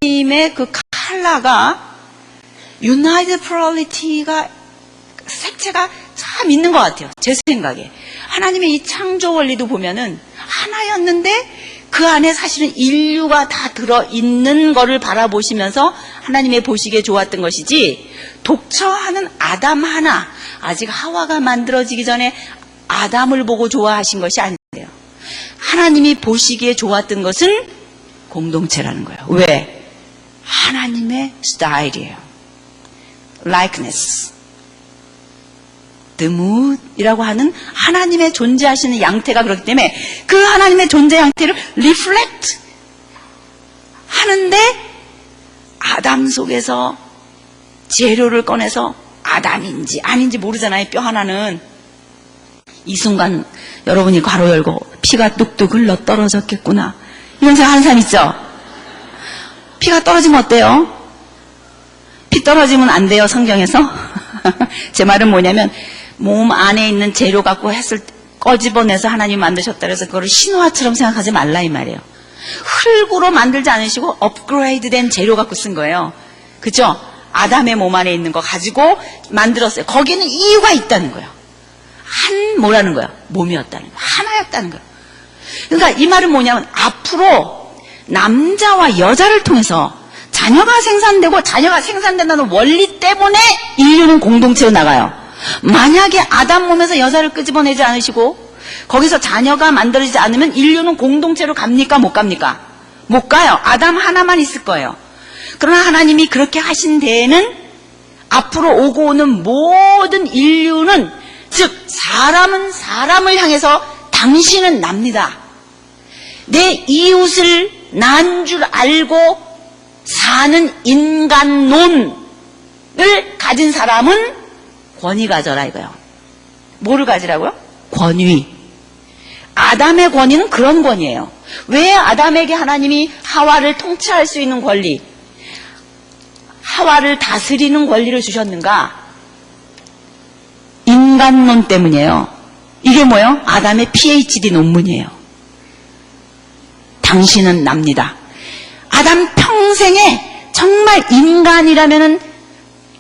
하나님의 그 컬러가 유나이티드 플루럴리티가 색채가 참 있는 것 같아요. 제 생각에. 하나님의 이 창조 원리도 보면은 하나였는데 그 안에 사실은 인류가 다 들어있는 거를 바라보시면서 하나님의 보시기에 좋았던 것이지, 독처하는 아담 하나, 아직 하와가 만들어지기 전에 아담을 보고 좋아하신 것이 아닌데요. 하나님이 보시기에 좋았던 것은 공동체라는 거예요. 왜? 하나님의 스타일이에요. likeness, the mood이라고 하는 하나님의 존재하시는 양태가 그렇기 때문에 그 하나님의 존재 양태를 reflect 하는데, 아담 속에서 재료를 꺼내서 아담인지 아닌지 모르잖아요. 뼈 하나는. 이 순간 여러분이 괄호 열고 피가 뚝뚝 흘러 떨어졌겠구나, 이런 생각하는 사람 있죠? 피가 떨어지면 어때요? 피 떨어지면 안 돼요, 성경에서. 제 말은 뭐냐면, 몸 안에 있는 재료 갖고 꺼집어내서 하나님 만드셨다 그래서 그거를 신화처럼 생각하지 말라 이 말이에요. 흙으로 만들지 않으시고 업그레이드된 재료 갖고 쓴 거예요. 그죠? 아담의 몸 안에 있는 거 가지고 만들었어요. 거기에는 이유가 있다는 거예요. 뭐라는 거예요? 몸이었다는 거예요. 하나였다는 거예요. 그러니까 이 말은 뭐냐면, 앞으로 남자와 여자를 통해서 자녀가 생산되고, 자녀가 생산된다는 원리 때문에 인류는 공동체로 나가요. 만약에 아담 몸에서 여자를 끄집어내지 않으시고 거기서 자녀가 만들어지지 않으면 인류는 공동체로 갑니까? 못 갑니까? 못 가요. 아담 하나만 있을 거예요. 그러나 하나님이 그렇게 하신 데에는 앞으로 오고 오는 모든 인류는, 즉 사람은 사람을 향해서 당신은 납니다, 내 이웃을 난 줄 알고 사는 인간론을 가진 사람은 권위 가져라 이거요. 뭐를 가지라고요? 권위. 아담의 권위는 그런 권위예요. 왜 아담에게 하나님이 하와를 통치할 수 있는 권리, 하와를 다스리는 권리를 주셨는가? 인간론 때문이에요. 이게 뭐예요? 아담의 PhD 논문이에요. 당신은 납니다. 아담 평생에 정말 인간이라면은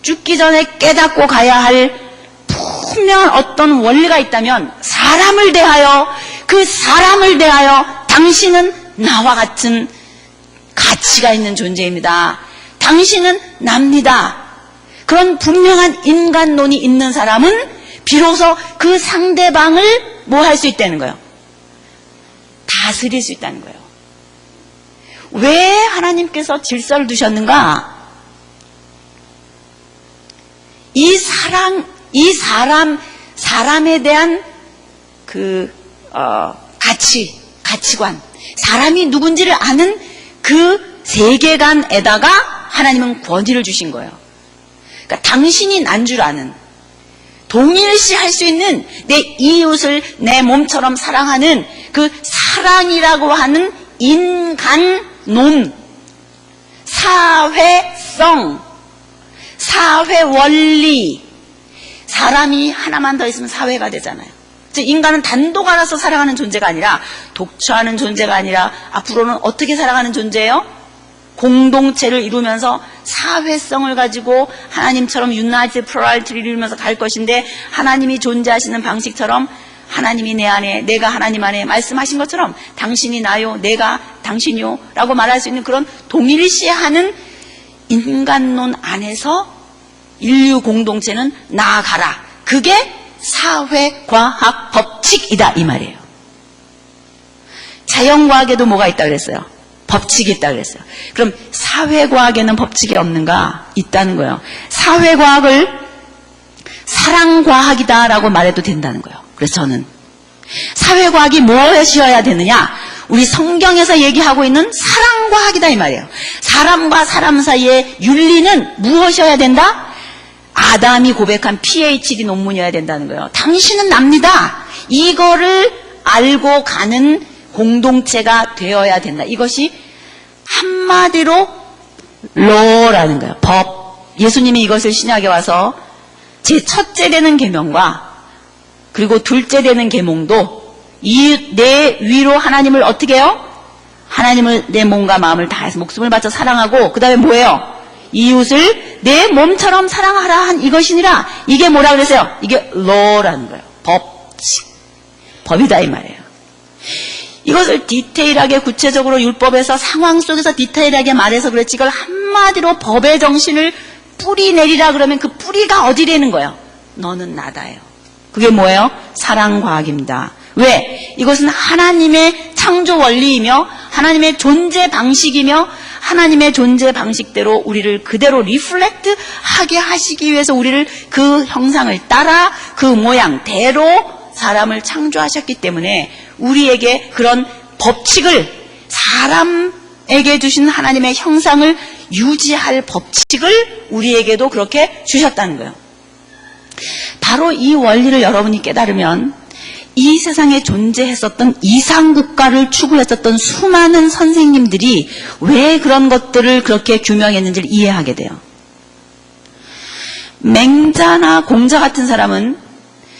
죽기 전에 깨닫고 가야 할 분명한 어떤 원리가 있다면, 사람을 대하여, 그 사람을 대하여 당신은 나와 같은 가치가 있는 존재입니다, 당신은 납니다. 그런 분명한 인간론이 있는 사람은 비로소 그 상대방을 뭐 할 수 있다는 거예요? 다스릴 수 있다는 거예요. 왜 하나님께서 질서를 두셨는가? 사람에 대한 가치관, 사람이 누군지를 아는 그 세계관에다가 하나님은 권위를 주신 거예요. 그러니까 당신이 난 줄 아는, 동일시할 수 있는 내 이웃을 내 몸처럼 사랑하는 그 사랑이라고 하는 인간론, 사회성, 사회 원리. 사람이 하나만 더 있으면 사회가 되잖아요. 즉 인간은 단독 알아서 살아가는 존재가 아니라, 독처하는 존재가 아니라 앞으로는 어떻게 살아가는 존재예요? 공동체를 이루면서 사회성을 가지고 하나님처럼 유나이티드 플루럴리티를 이루면서 갈 것인데, 하나님이 존재하시는 방식처럼 하나님이 내 안에, 내가 하나님 안에 말씀하신 것처럼 당신이 나요, 내가 당신이요 라고 말할 수 있는 그런 동일시하는 인간론 안에서 인류 공동체는 나아가라. 그게 사회과학 법칙이다 이 말이에요. 자연과학에도 뭐가 있다 그랬어요? 법칙이 있다 그랬어요. 그럼 사회과학에는 법칙이 없는가? 있다는 거예요. 사회과학을 사랑과학이다라고 말해도 된다는 거예요. 그래서 저는 사회과학이 무엇이어야 되느냐? 우리 성경에서 얘기하고 있는 사랑과학이다 이 말이에요. 사람과 사람 사이의 윤리는 무엇이어야 된다? 아담이 고백한 PhD 논문이어야 된다는 거예요. 당신은 납니다. 이거를 알고 가는 공동체가 되어야 된다. 이것이 한마디로 law라는 거예요. 법. 예수님이 이것을 신약에 와서 제 첫째 되는 계명과 그리고 둘째 되는 계명도 내 위로 하나님을 어떻게 해요? 하나님을 내 몸과 마음을 다해서 목숨을 바쳐 사랑하고 그 다음에 뭐예요? 이웃을 내 몸처럼 사랑하라 한 이것이니라. 이게 뭐라 그랬어요? 이게 law라는 거예요. 법칙. 법이다 이 말이에요. 이것을 디테일하게 구체적으로 율법에서 상황 속에서 디테일하게 말해서 그랬지, 이걸 한마디로 법의 정신을 뿌리 내리라 그러면 그 뿌리가 어디라는 거예요? 너는 나다예요. 그게 뭐예요? 사랑과학입니다. 왜? 이것은 하나님의 창조 원리이며 하나님의 존재 방식이며 하나님의 존재 방식대로 우리를 그대로 리플렉트 하게 하시기 위해서 우리를 그 형상을 따라 그 모양대로 사람을 창조하셨기 때문에 우리에게 그런 법칙을, 사람에게 주신 하나님의 형상을 유지할 법칙을 우리에게도 그렇게 주셨다는 거예요. 바로 이 원리를 여러분이 깨달으면 이 세상에 존재했었던 이상국가를 추구했었던 수많은 선생님들이 왜 그런 것들을 그렇게 규명했는지를 이해하게 돼요. 맹자나 공자 같은 사람은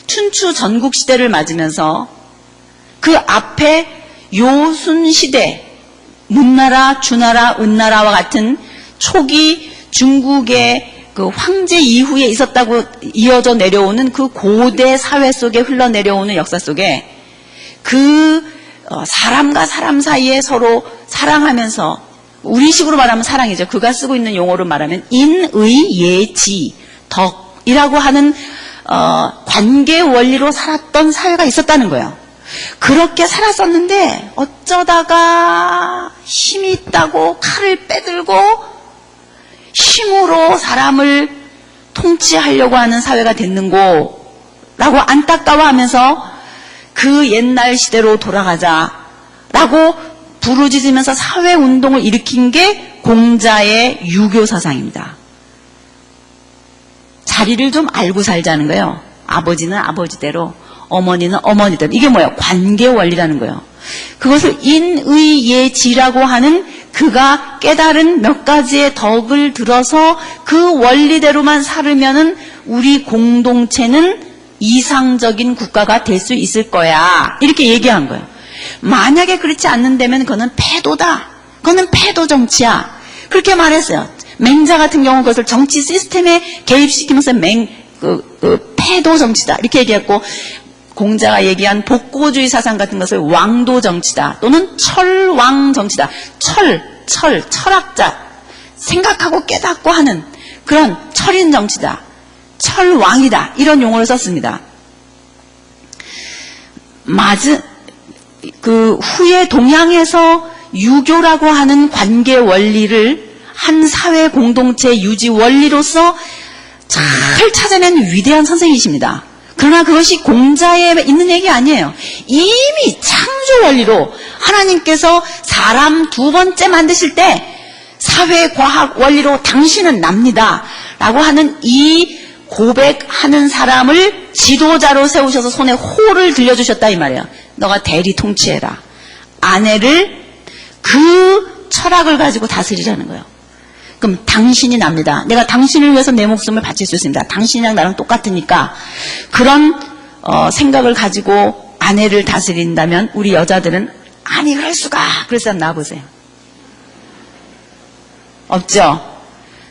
춘추 전국시대를 맞으면서 그 앞에 요순시대, 문나라, 주나라, 은나라와 같은 초기 중국의 그 황제 이후에 있었다고 이어져 내려오는 그 고대 사회 속에 흘러내려오는 역사 속에 그 사람과 사람 사이에 서로 사랑하면서, 우리식으로 말하면 사랑이죠. 그가 쓰고 있는 용어로 말하면 인의예지, 덕이라고 하는 관계 원리로 살았던 사회가 있었다는 거예요. 그렇게 살았었는데 어쩌다가 힘이 있다고 칼을 빼들고 힘으로 사람을 통치하려고 하는 사회가 됐는고 라고 안타까워하면서 그 옛날 시대로 돌아가자라고 부르짖으면서 사회운동을 일으킨 게 공자의 유교 사상입니다. 자리를 좀 알고 살자는 거예요. 아버지는 아버지대로, 어머니는 어머니대로. 이게 뭐예요? 관계 원리라는 거예요. 그것을 인의예지라고 하는 그가 깨달은 몇 가지의 덕을 들어서 그 원리대로만 살으면은 우리 공동체는 이상적인 국가가 될 수 있을 거야. 이렇게 얘기한 거예요. 만약에 그렇지 않는다면 그거는 패도다. 그거는 패도 정치야. 그렇게 말했어요. 맹자 같은 경우 그것을 정치 시스템에 개입시키면서 패도 정치다. 이렇게 얘기했고, 공자가 얘기한 복고주의 사상 같은 것을 왕도 정치다 또는 철왕 정치다. 철학자, 생각하고 깨닫고 하는 그런 철인 정치다. 철왕이다. 이런 용어를 썼습니다. 그 후에 동양에서 유교라고 하는 관계 원리를 한 사회 공동체 유지 원리로서 잘 찾아낸 위대한 선생이십니다. 그러나 그것이 공자에 있는 얘기 아니에요. 이미 창조 원리로 하나님께서 사람 두 번째 만드실 때 사회과학 원리로 당신은 납니다 라고 하는 이 고백하는 사람을 지도자로 세우셔서 손에 호를 들려주셨다 이 말이에요. 너가 대리 통치해라. 아내를 그 철학을 가지고 다스리라는 거예요. 그럼 당신이 납니다. 내가 당신을 위해서 내 목숨을 바칠 수 있습니다. 당신이랑 나랑 똑같으니까. 그런 생각을 가지고 아내를 다스린다면 우리 여자들은 아니 그럴 수가. 그래서 나와보세요. 없죠?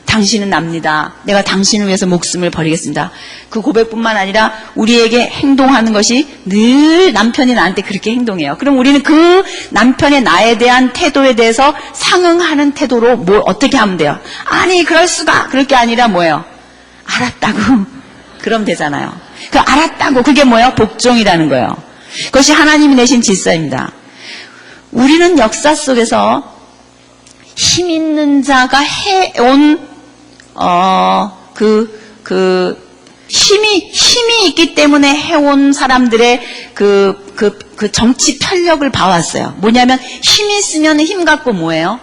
당신은 납니다. 내가 당신을 위해서 목숨을 버리겠습니다. 그 고백뿐만 아니라 우리에게 행동하는 것이 늘 남편이 나한테 그렇게 행동해요. 그럼 우리는 그 남편의 나에 대한 태도에 대해서 상응하는 태도로 뭘 어떻게 하면 돼요? 아니 그럴 수가. 그럴 게 아니라 뭐예요? 알았다고. 그럼 되잖아요. 그 알았다고 그게 뭐예요? 복종이라는 거예요. 그것이 하나님이 내신 질서입니다. 우리는 역사 속에서 힘 있는 자가 해온 힘이 있기 때문에 해온 사람들의 그 정치 편력을 봐왔어요. 뭐냐면 힘이 있으면 힘 갖고 뭐예요?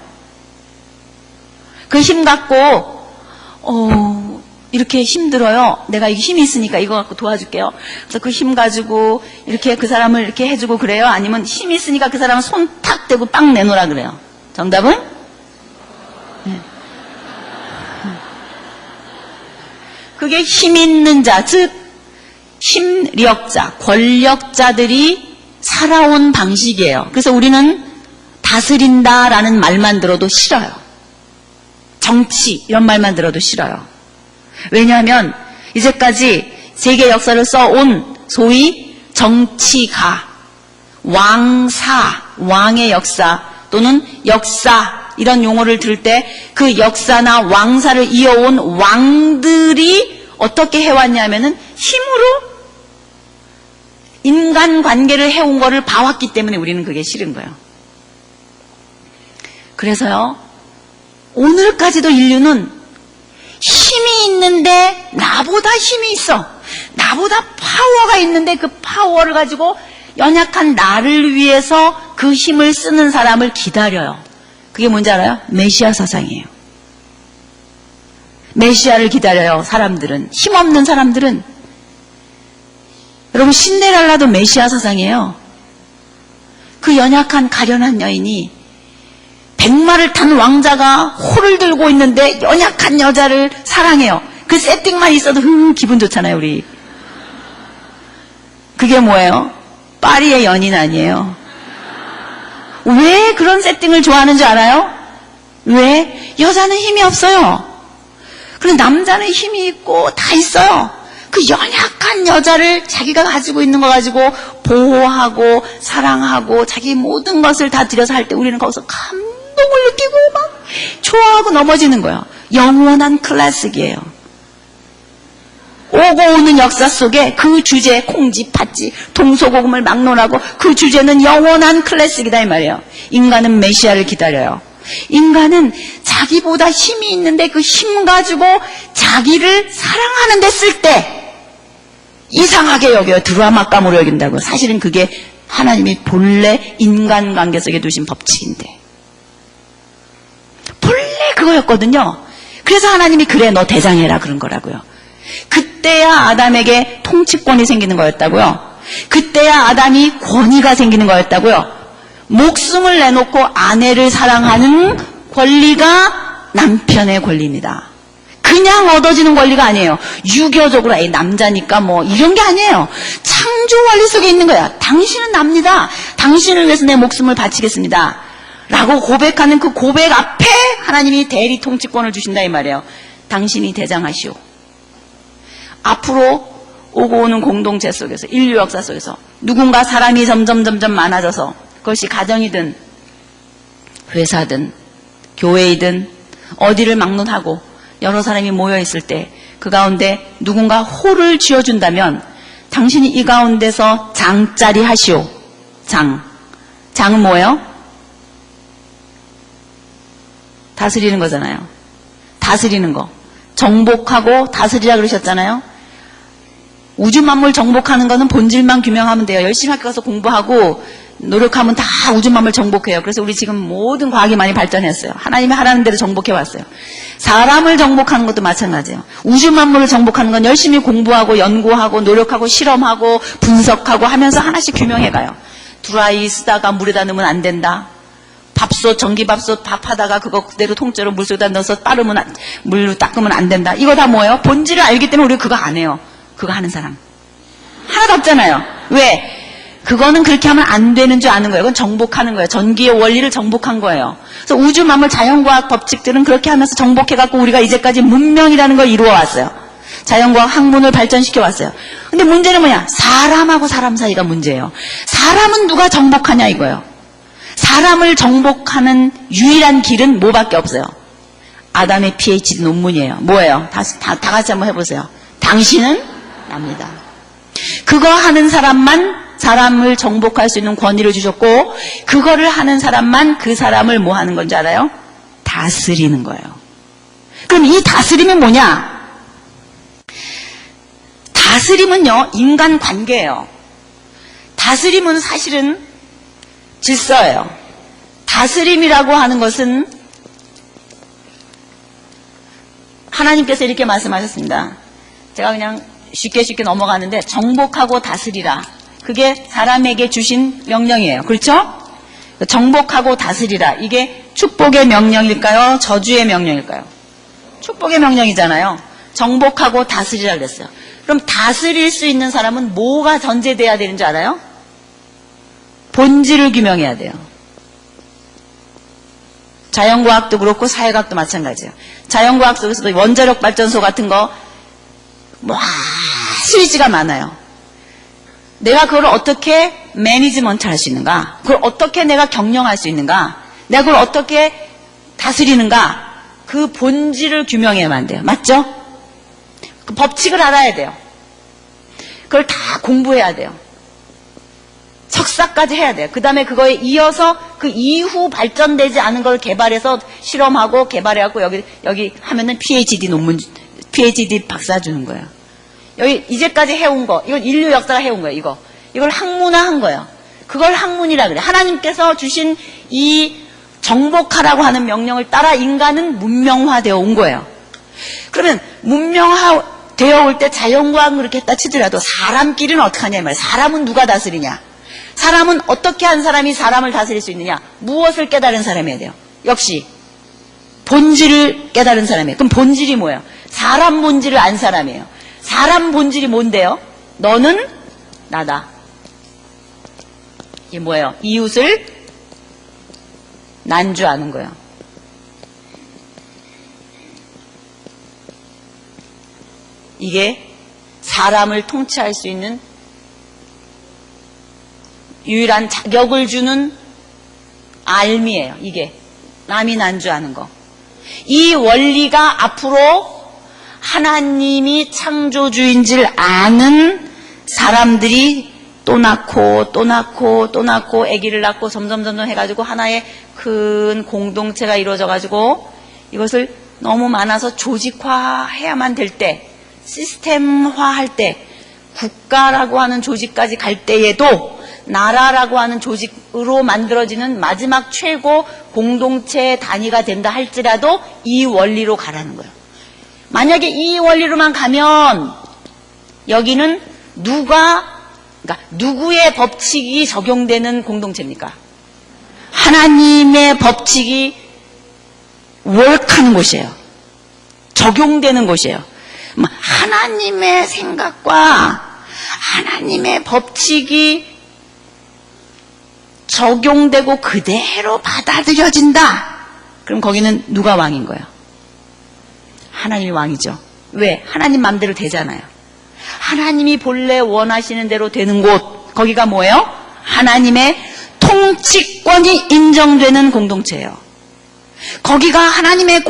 그 힘 갖고 이렇게 힘들어요. 내가 이게 힘이 있으니까 이거 갖고 도와줄게요. 그래서 그 힘 가지고 이렇게 그 사람을 이렇게 해주고 그래요? 아니면 힘이 있으니까 그 사람을 손 탁 대고 빵 내놓으라 그래요? 정답은? 네. 그게 힘 있는 자, 즉 힘력자, 권력자들이 살아온 방식이에요. 그래서 우리는 다 다스린다라는 말만 들어도 싫어요. 정치 이런 말만 들어도 싫어요. 왜냐하면 이제까지 세계 역사를 써온 소위 정치가, 왕사, 왕의 역사 또는 역사 이런 용어를 들을 때 그 역사나 왕사를 이어온 왕들이 어떻게 해왔냐면은 힘으로 인간관계를 해온 거를 봐왔기 때문에 우리는 그게 싫은 거예요. 그래서요, 오늘까지도 인류는 힘이 있는데 나보다 힘이 있어. 나보다 파워가 있는데 그 파워를 가지고 연약한 나를 위해서 그 힘을 쓰는 사람을 기다려요. 그게 뭔지 알아요? 메시아 사상이에요. 메시아를 기다려요, 사람들은. 힘없는 사람들은. 여러분, 신데렐라도 메시아 사상이에요. 그 연약한 가련한 여인이 백마를 탄 왕자가 호를 들고 있는데 연약한 여자를 사랑해요. 그 세팅만 있어도 기분 좋잖아요, 우리. 그게 뭐예요? 파리의 연인 아니에요. 왜 그런 세팅을 좋아하는 줄 알아요? 왜? 여자는 힘이 없어요. 그런데 남자는 힘이 있고 다 있어요. 그 연약한 여자를 자기가 가지고 있는 거 가지고 보호하고 사랑하고 자기 모든 것을 다 들여서 할 때 우리는 거기서 감동을 느끼고 막 좋아하고 넘어지는 거예요. 영원한 클래식이에요. 오고 오는 역사 속에 그 주제, 콩지, 팥지, 동서고금을 막론하고 그 주제는 영원한 클래식이다 이 말이에요. 인간은 메시아를 기다려요. 인간은 자기보다 힘이 있는데 그 힘 가지고 자기를 사랑하는 데 쓸 때 이상하게 여겨요. 드라마감으로 여긴다고. 사실은 그게 하나님이 본래 인간관계 속에 두신 법칙인데 본래 그거였거든요. 그래서 하나님이 그래 너 대장해라 그런 거라고요. 그때야 아담에게 통치권이 생기는 거였다고요. 그때야 아담이 권위가 생기는 거였다고요. 목숨을 내놓고 아내를 사랑하는 권리가 남편의 권리입니다. 그냥 얻어지는 권리가 아니에요. 유교적으로 남자니까 뭐 이런 게 아니에요. 창조 원리 속에 있는 거야. 당신은 납니다. 당신을 위해서 내 목숨을 바치겠습니다. 라고 고백하는 그 고백 앞에 하나님이 대리 통치권을 주신다 이 말이에요. 당신이 대장하시오. 앞으로 오고 오는 공동체 속에서 인류 역사 속에서 누군가 사람이 점점 많아져서 그것이 가정이든 회사든 교회이든 어디를 막론하고 여러 사람이 모여있을 때 그 가운데 누군가 호를 쥐어준다면 당신이 이 가운데서 장짜리 하시오. 장은 뭐예요? 다스리는 거잖아요. 다스리는 거. 정복하고 다스리라 그러셨잖아요. 우주 만물 정복하는 거는 본질만 규명하면 돼요. 열심히 학교 가서 공부하고 노력하면 다 우주 만물 정복해요. 그래서 우리 지금 모든 과학이 많이 발전했어요. 하나님이 하라는 대로 정복해 왔어요. 사람을 정복하는 것도 마찬가지예요. 우주 만물을 정복하는 건 열심히 공부하고 연구하고 노력하고 실험하고 분석하고 하면서 하나씩 규명해 가요. 드라이 쓰다가 물에다 넣으면 안 된다. 밥솥, 전기밥솥 밥하다가 그거 그대로 통째로 물속에다 넣어서 물로 닦으면 안 된다. 이거 다 뭐예요? 본질을 알기 때문에 우리가 그거 안 해요. 그거 하는 사람 하나도 없잖아요. 왜? 그거는 그렇게 하면 안 되는 줄 아는 거예요. 그건 정복하는 거예요. 전기의 원리를 정복한 거예요. 그래서 우주 만물 자연과학 법칙들은 그렇게 하면서 정복해갖고 우리가 이제까지 문명이라는 걸 이루어왔어요. 자연과학 학문을 발전시켜왔어요. 근데 문제는 뭐냐? 사람하고 사람 사이가 문제예요. 사람은 누가 정복하냐 이거예요. 사람을 정복하는 유일한 길은 뭐밖에 없어요? 아담의 PhD 논문이에요. 뭐예요? 다 같이 한번 해보세요. 당신은 납니다. 그거 하는 사람만 사람을 정복할 수 있는 권위를 주셨고 그거를 하는 사람만 그 사람을 뭐 하는 건지 알아요? 다스리는 거예요. 그럼 이 다스림은 뭐냐? 다스림은요, 인간관계예요. 다스림은 사실은 질서예요. 다스림이라고 하는 것은 하나님께서 이렇게 말씀하셨습니다. 제가 그냥 쉽게 넘어가는데 정복하고 다스리라. 그게 사람에게 주신 명령이에요. 그렇죠? 정복하고 다스리라. 이게 축복의 명령일까요? 저주의 명령일까요? 축복의 명령이잖아요. 정복하고 다스리라 그랬어요. 그럼 다스릴 수 있는 사람은 뭐가 전제돼야 되는 줄 알아요? 본질을 규명해야 돼요. 자연과학도 그렇고 사회과학도 마찬가지예요. 자연과학 속에서도 원자력 발전소 같은 거 스위치가 많아요. 내가 그걸 어떻게 매니지먼트 할 수 있는가? 그걸 어떻게 내가 경영할 수 있는가? 내가 그걸 어떻게 다스리는가? 그 본질을 규명해야만 돼요. 맞죠? 그 법칙을 알아야 돼요. 그걸 다 공부해야 돼요. 석사까지 해야 돼요. 그 다음에 그거에 이어서 그 이후 발전되지 않은 걸 개발해서 실험하고 개발해갖고 여기 하면은 PhD 박사 주는 거예요. 여기 이제까지 해온 거, 이건 인류 역사가 해온 거예요, 이걸 학문화한 거예요. 그걸 학문이라 그래. 하나님께서 주신 이 정복하라고 하는 명령을 따라 인간은 문명화되어 온 거예요. 그러면 문명화되어 올 때 자연과학을 그렇게 했다 치더라도 사람끼리는 어떻게 하냐 말이에요. 사람은 누가 다스리냐? 사람은 어떻게 한 사람이 사람을 다스릴 수 있느냐? 무엇을 깨달은 사람이어야 돼요? 역시 본질을 깨달은 사람이에요. 그럼 본질이 뭐예요? 사람 본질을 안 사람이에요. 사람 본질이 뭔데요? 너는 나다. 이게 뭐예요? 이웃을 난주하는 거예요. 이게 사람을 통치할 수 있는 유일한 자격을 주는 알미예요. 이게 남이 난주하는 거. 이 원리가 앞으로 하나님이 창조주인지를 아는 사람들이 또 낳고 아기를 낳고 점점 해가지고 하나의 큰 공동체가 이루어져가지고 이것을 너무 많아서 조직화해야만 될 때, 시스템화할 때, 국가라고 하는 조직까지 갈 때에도 나라라고 하는 조직으로 만들어지는 마지막 최고 공동체 단위가 된다 할지라도 이 원리로 가라는 거예요. 만약에 이 원리로만 가면 여기는 누구의 법칙이 적용되는 공동체입니까? 하나님의 법칙이 월크하는 곳이에요. 적용되는 곳이에요. 하나님의 생각과 하나님의 법칙이 적용되고 그대로 받아들여진다. 그럼 거기는 누가 왕인 거예요? 하나님이 왕이죠. 왜? 하나님 마음대로 되잖아요. 하나님이 본래 원하시는 대로 되는 곳, 거기가 뭐예요? 하나님의 통치권이 인정되는 공동체예요. 거기가 하나님의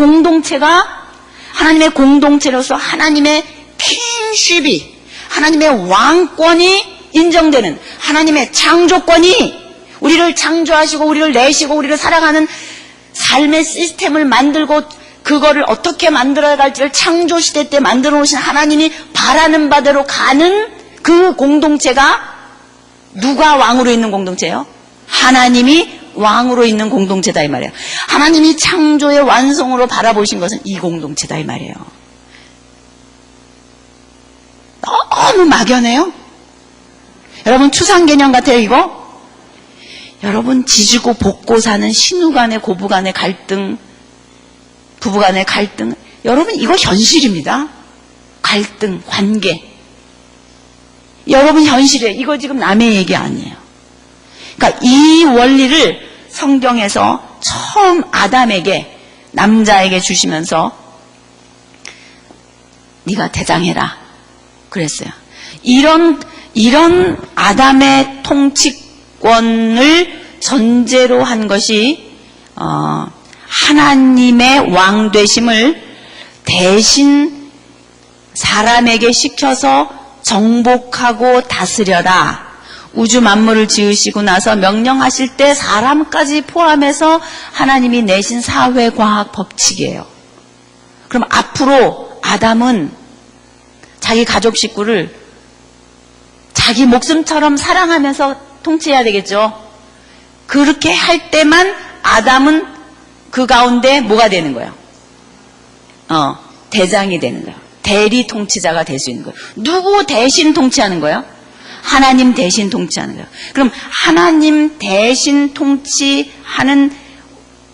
공동체로서 하나님의 킹십이, 하나님의 왕권이 인정되는, 하나님의 창조권이 우리를 창조하시고 우리를 내시고 우리를 사랑하는 삶의 시스템을 만들고 그거를 어떻게 만들어갈지를 창조시대 때 만들어 놓으신 하나님이 바라는 바대로 가는 그 공동체가 누가 왕으로 있는 공동체예요? 하나님이 왕으로 있는 공동체다 이 말이에요. 하나님이 창조의 완성으로 바라보신 것은 이 공동체다 이 말이에요. 너무 막연해요? 여러분 추상 개념 같아요 이거? 여러분 지지고 볶고 사는 신우 간의 고부 간의 갈등, 부부 간의 갈등, 여러분 이거 현실입니다. 갈등, 관계. 여러분 현실이에요. 이거 지금 남의 얘기 아니에요. 그러니까 이 원리를 성경에서 처음 아담에게, 남자에게 주시면서 네가 대장해라 그랬어요. 이런 아담의 통치권을 전제로 한 것이 하나님의 왕 되심을 대신 사람에게 시켜서 정복하고 다스려라. 우주 만물을 지으시고 나서 명령하실 때 사람까지 포함해서 하나님이 내신 사회과학 법칙이에요. 그럼 앞으로 아담은 자기 가족 식구를 자기 목숨처럼 사랑하면서 통치해야 되겠죠. 그렇게 할 때만 아담은 그 가운데 뭐가 되는 거예요? 대장이 되는 거예요. 대리 통치자가 될 수 있는 거예요. 누구 대신 통치하는 거예요? 하나님 대신 통치하는 거예요. 그럼 하나님 대신 통치하는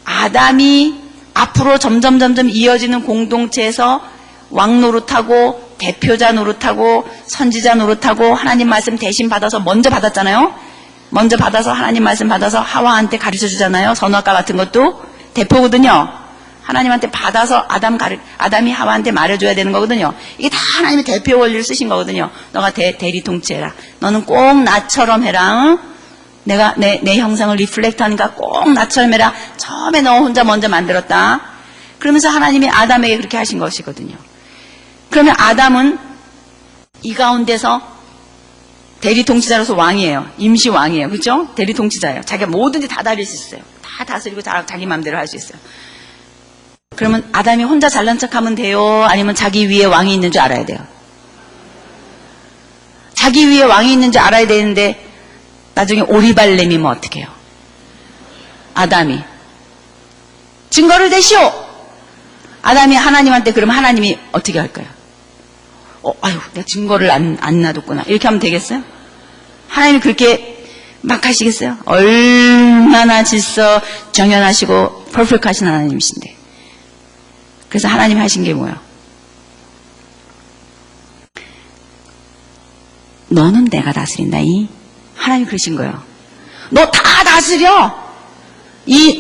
아담이 앞으로 점점 이어지는 공동체에서 왕 노릇하고 대표자 노릇하고 선지자 노릇하고 하나님 말씀 대신 받아서 먼저 받았잖아요. 먼저 받아서 하나님 말씀 받아서 하와한테 가르쳐 주잖아요. 선악과 같은 것도. 대표거든요. 하나님한테 받아서 아담이 하와한테 말해줘야 되는 거거든요. 이게 다 하나님의 대표 원리를 쓰신 거거든요. 너가 대리 통치해라. 너는 꼭 나처럼 해라. 응? 내가 내 형상을 리플렉트 하니까 꼭 나처럼 해라. 처음에 너 혼자 먼저 만들었다. 그러면서 하나님이 아담에게 그렇게 하신 것이거든요. 그러면 아담은 이 가운데서 대리 통치자로서 왕이에요. 임시 왕이에요. 그렇죠? 대리 통치자예요. 자기가 뭐든지 다 다릴 수 있어요. 다 다스리고 자기 마음대로 할 수 있어요. 그러면 아담이 혼자 잘난 척하면 돼요? 아니면 자기 위에 왕이 있는 줄 알아야 돼요? 자기 위에 왕이 있는 줄 알아야 되는데 나중에 오리발렘이면 어떻게 해요? 아담이 증거를 대시오. 아담이 하나님한테 그러면 하나님이 어떻게 할까요? 아유, 내가 증거를 안 놔뒀구나. 이렇게 하면 되겠어요? 하나님이 그렇게 막 하시겠어요? 얼마나 질서 정연하시고 퍼펙트하신 하나님이신데. 그래서 하나님이 하신 게 뭐예요? 너는 내가 다스린다. 하나님이 그러신 거예요. 너 다 다스려.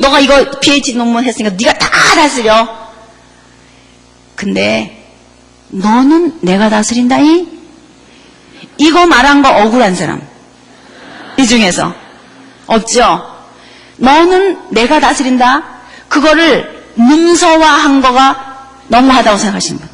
너가 이거 PhD 논문 했으니까 네가 다 다스려. 근데 너는 내가 다스린다. 이거 말한 거 억울한 사람 이 중에서 없죠? 너는 내가 다스린다. 그거를 문서화한 거가 너무하다고 생각하시는 분,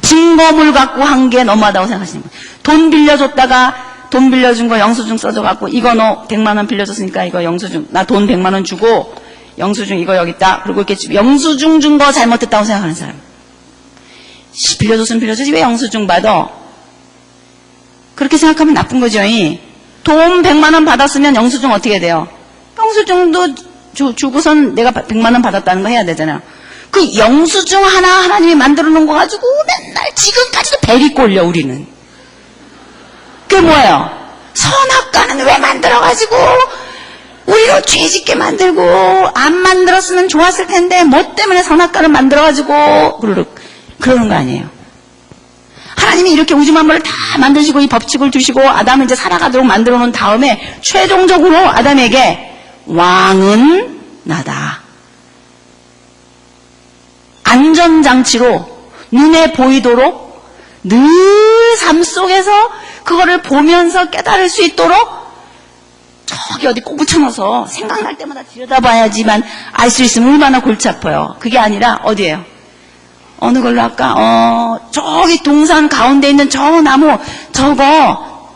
증거물 갖고 한 게 너무하다고 생각하시는 분, 돈 빌려줬다가 돈 빌려준 거 영수증 써줘갖고 이거 너 100만 원 빌려줬으니까 이거 영수증 나 돈 100만 원 주고 영수증 이거 여기 있다. 그리고 이렇게 영수증 준 거 잘못했다고 생각하는 사람. 빌려줬으면 빌려주지 왜 영수증 받아? 그렇게 생각하면 나쁜 거죠. 돈 100만 원 받았으면 영수증 어떻게 돼요? 영수증도 주고선 내가 100만 원 받았다는 거 해야 되잖아요. 그 영수증 하나님이 만들어 놓은 거 가지고 맨날 지금까지도 베리 꼴려 우리는. 그게 뭐예요? 선악과는 왜 만들어가지고 우리로 죄짓게 만들고 안 만들었으면 좋았을 텐데 뭐 때문에 선악과를 만들어가지고 그러는 거 아니에요. 하나님이 이렇게 우주 만물을 다 만드시고 이 법칙을 주시고 아담을 이제 살아가도록 만들어 놓은 다음에 최종적으로 아담에게 왕은 나다. 안전장치로 눈에 보이도록 늘 삶 속에서 그거를 보면서 깨달을 수 있도록 저기 어디 꼭 붙여놔서 생각날 때마다 들여다봐야지만 알 수 있으면 얼마나 골치 아파요. 그게 아니라 어디예요? 어느 걸로 할까? 저기 동산 가운데 있는 저 나무 저거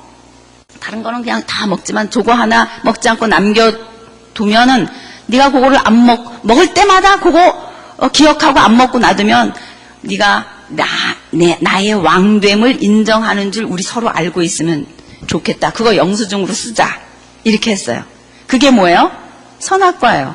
다른 거는 그냥 다 먹지만 저거 하나 먹지 않고 남겨두면은 네가 그거를 안 먹을 때마다 그거 기억하고 안 먹고 놔두면 네가 나의 왕됨을 인정하는 줄 우리 서로 알고 있으면 좋겠다. 그거 영수증으로 쓰자. 이렇게 했어요. 그게 뭐예요? 선악과예요.